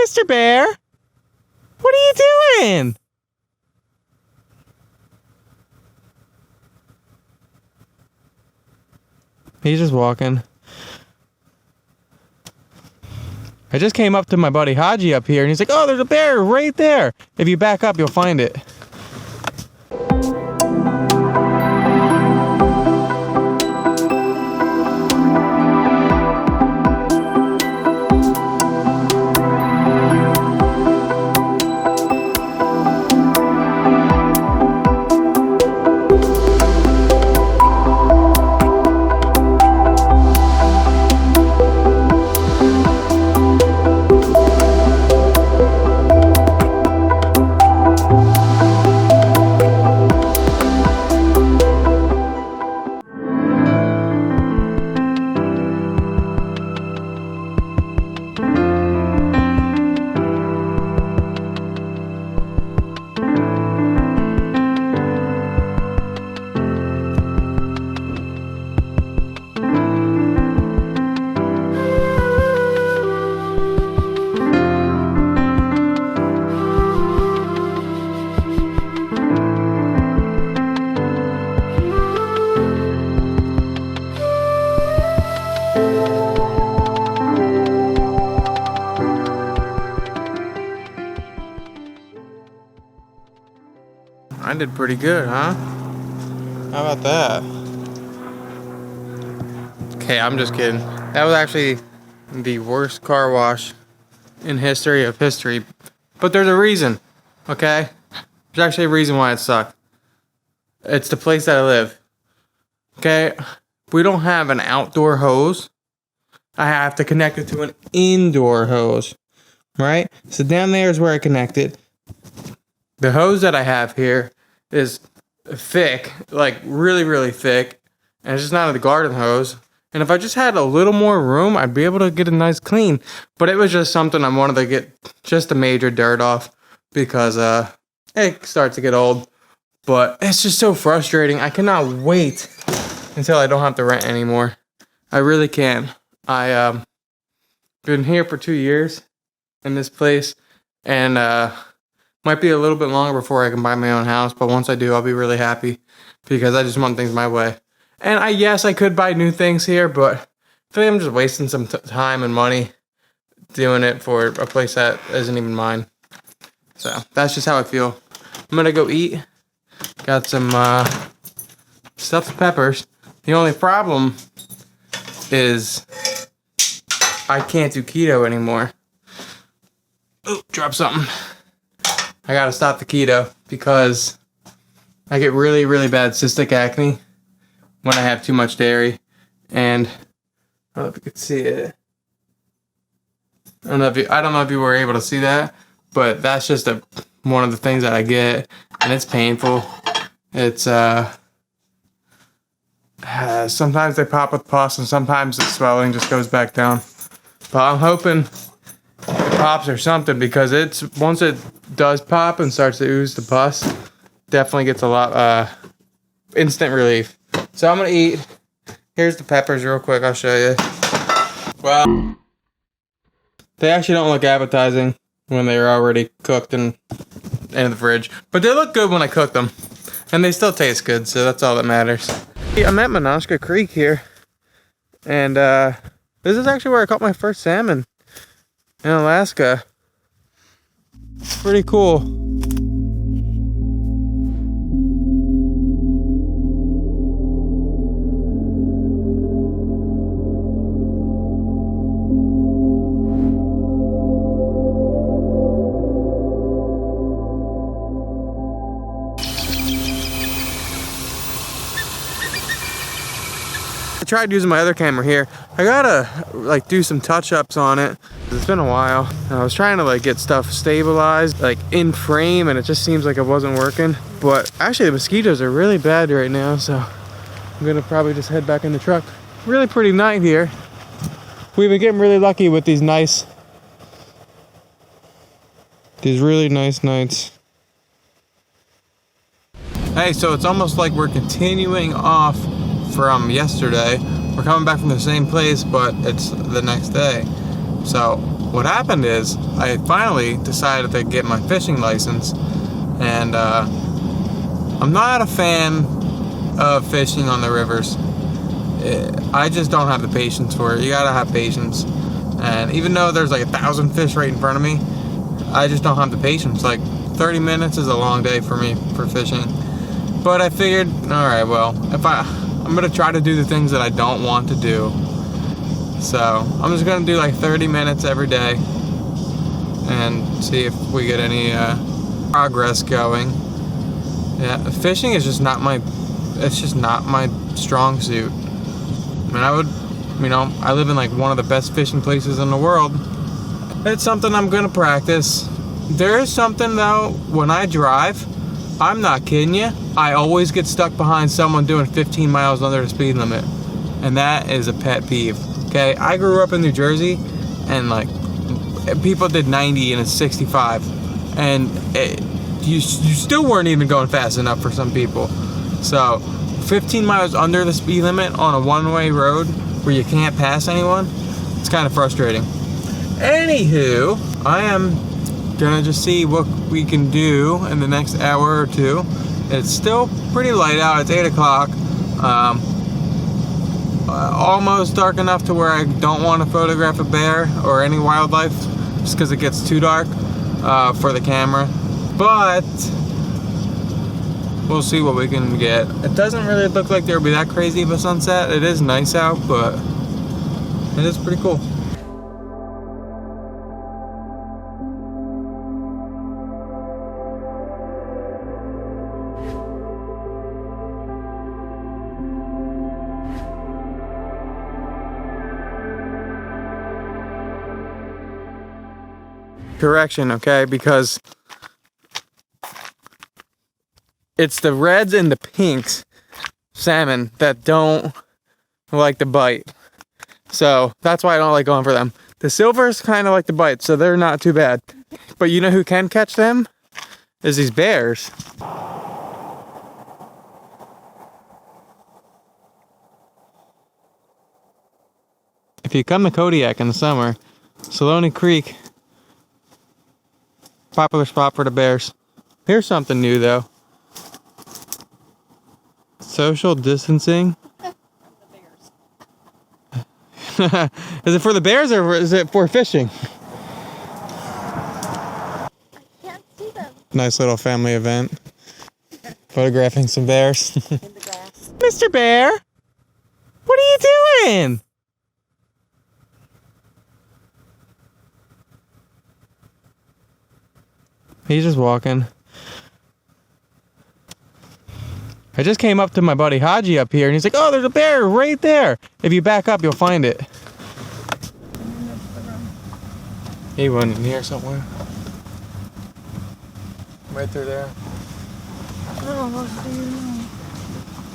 Mr. Bear. What are you doing? He's just walking. I just came up to my buddy Haji up here, and he's like, oh, there's a bear right there. If you back up, you'll find it. I did pretty good, huh? How about that? Okay, I'm just kidding. That was actually the worst car wash in history of history. But there's a reason, okay? There's actually a reason why it sucked. It's the place that I live. Okay? We don't have an outdoor hose. I have to connect it to an indoor hose. Right? So down there is where I connect it. The hose that I have here is thick, like really, really thick, and it's just not a garden hose. And if I just had a little more room, I'd be able to get a nice clean. But it was just something I wanted to get just a major dirt off because it starts to get old. But it's just so frustrating. I cannot wait until I don't have to rent anymore. I really can. I been here for 2 years in this place, and might be a little bit longer before I can buy my own house, but once I do, I'll be really happy because I just want things my way. And yes, I could buy new things here, but I feel like I'm just wasting some time and money doing it for a place that isn't even mine. So that's just how I feel. I'm gonna go eat. Got some stuffed peppers. The only problem is I can't do keto anymore. Oh, drop something. I gotta stop the keto because I get really, really bad cystic acne when I have too much dairy. And I don't know if you could see it. I don't know if you were able to see that, but that's just one of the things that I get, and it's painful. It's sometimes they pop with pus, and sometimes the swelling just goes back down. But I'm hoping it pops or something, because once it does pop and starts to ooze the pus, definitely gets a lot instant relief. So I'm gonna eat. Here's the peppers real quick, I'll show you. Well, they actually don't look appetizing when they're already cooked and in the fridge, but they look good when I cook them, and they still taste good, so that's all that matters. I'm at Monashka Creek here, and this is actually where I caught my first salmon in Alaska. Pretty cool. I tried using my other camera here. I gotta do some touch-ups on it. It's been a while, and I was trying to get stuff stabilized in frame, and it just seems like it wasn't working. But actually the mosquitoes are really bad right now, so I'm gonna probably just head back in the truck. Really pretty night here. We've been getting really lucky with these really nice nights. Hey, so it's almost like we're continuing off from yesterday. We're coming back from the same place, but it's the next day. So what happened is I finally decided to get my fishing license, and I'm not a fan of fishing on the rivers. I just don't have the patience for it. You gotta have patience, and even though there's like 1,000 fish right in front of me, I just don't have the patience. Like 30 minutes is a long day for me for fishing. But I figured, all right, well, if I'm gonna try to do the things that I don't want to do. So I'm just gonna do like 30 minutes every day and see if we get any progress going. Yeah, fishing is just not my, it's just not my strong suit. I mean, I would, you know, I live in like one of the best fishing places in the world. It's something I'm gonna practice. There is something though, when I drive, I'm not kidding you, I always get stuck behind someone doing 15 miles under the speed limit. And that is a pet peeve. Okay, I grew up in New Jersey, and like people did 90 and it's 65, and you still weren't even going fast enough for some people. So 15 miles under the speed limit on a one-way road where you can't pass anyone, it's kind of frustrating. Anywho, I am gonna just see what we can do in the next hour or two. It's still pretty light out. It's 8 o'clock. Almost dark enough to where I don't want to photograph a bear or any wildlife, just because it gets too dark for the camera. But we'll see what we can get. It doesn't really look like there'll be that crazy of a sunset. It is nice out, but it is pretty cool. Correction, okay, because it's the reds and the pinks salmon that don't like to bite, so that's why I don't like going for them. The silvers kind of like to bite, so they're not too bad, but you know who can catch them is these bears. If you come to Kodiak in the summer, Saloni Creek, popular spot for the bears. Here's something new though. Social distancing. Is it for the bears or is it for fishing? I can't see them. Nice little family event. Photographing some bears. In the grass. Mr. Bear, what are you doing? He's just walking. I just came up to my buddy Haji up here and he's like, oh, there's a bear right there. If you back up, you'll find it. He went in here somewhere. Right through there. Oh,